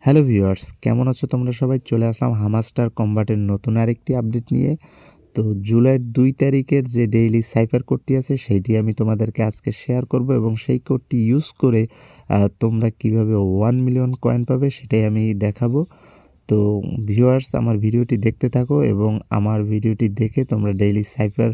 Hello viewers, কেমন আছো তোমরা সবাই? চলে আসলাম হামাস্টার কম্বাটের নতুন আরেকটি আপডেট নিয়ে। তো জুলাইয়ের 2 তারিখের যে ডেইলি সাইফার কোডটি আছে সেইটি আমি তোমাদেরকে আজকে শেয়ার করব এবং সেই কোডটি ইউজ করে তোমরা কিভাবে 1 মিলিয়ন কয়েন পাবে সেটাই আমি দেখাবো। তো ভিউয়ার্স, আমার ভিডিওটি দেখতে থাকো এবং আমার ভিডিওটি দেখে তোমরা ডেইলি সাইফার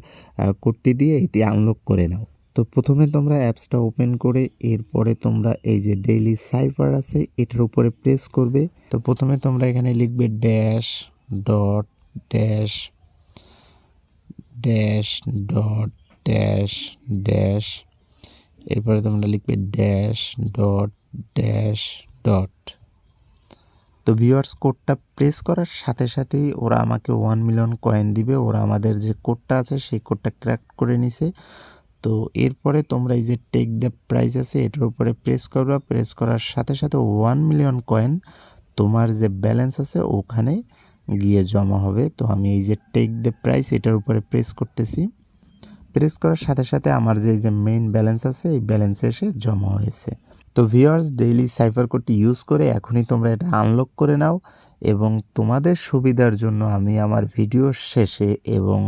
কোডটি দিয়ে এটি আনলক করে নাও। তো প্রথমে তোমরা অ্যাপসটা ওপেন করে এরপরে তোমরা এই যে ডেইলি সাইফার আছে এটার উপরে প্রেস করবে। তো প্রথমে তোমরা এখানে লিখবে dash dot dash dash dot dash dash, এরপরে তোমরা লিখবে ড্যাশ ডট ড্যাশ ডট। তো ভিউয়ার্স, কোডটা প্রেস করার সাথে সাথেই ওরা আমাকে 1 মিলিয়ন কয়েন দিবে। ওরা আমাদের যে কোডটা আছে সেই কোডটা ক্র্যাক করে নিছে। তো এরপরে তোমরা এই যে টেক দ্য প্রাইস আছে এটার উপরে প্রেস করবা। প্রেস করার সাথে সাথে 1 মিলিয়ন কয়েন তোমার যে ব্যালেন্স আছে ওখানে গিয়ে জমা হবে। তো আমি এই যে টেক দ্য প্রাইস এটার উপরে প্রেস করতেছি। প্রেস করার সাথে সাথে আমার যে মেইন ব্যালেন্স আছে এই ব্যালেন্সে এসে জমা হয়েছে। তো ভিউয়ার্স, ডেইলি সাইফার কোডটি ইউজ করে এখনই তোমরা এটা আনলক করে নাও এবং তোমাদের সুবিধার জন্য আমি আমার ভিডিও শেষে এবং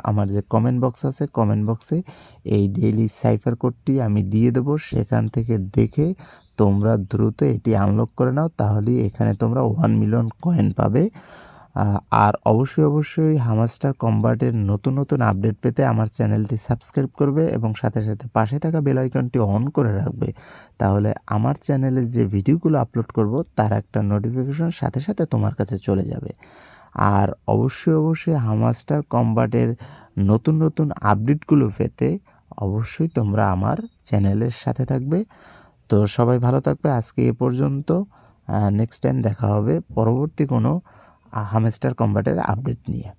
আমার যে কমেন্ট বক্স আছে কমেন্ট বক্সে এই ডেইলি সাইফার কোডটি আমি দিয়ে দেবো। সেখান থেকে দেখে তোমরা দ্রুত এটি আনলক করে নাও, তাহলেই এখানে তোমরা 1 মিলিয়ন কয়েন পাবে। আর অবশ্যই হামাস্টার কম্বাটের নতুন নতুন আপডেট পেতে আমার চ্যানেলটি সাবস্ক্রাইব করবে এবং সাথে সাথে পাশে থাকা বেল আইকনটি অন করে রাখবে। তাহলে আমার চ্যানেলে যে ভিডিওগুলো আপলোড করব তার একটা নোটিফিকেশন সাথে সাথে তোমার কাছে চলে যাবে। আর অবশ্যই হামাস্টার কম্বাটের নতুন নতুন আপডেটগুলো পেতে অবশ্যই তোমরা আমার চ্যানেলের সাথে থাকবে। তো সবাই ভালো থাকবে। আজকে এ পর্যন্ত। নেক্সট টাইম দেখা হবে পরবর্তী কোনো হামস্টার কম্বাটের আপডেট নিয়ে।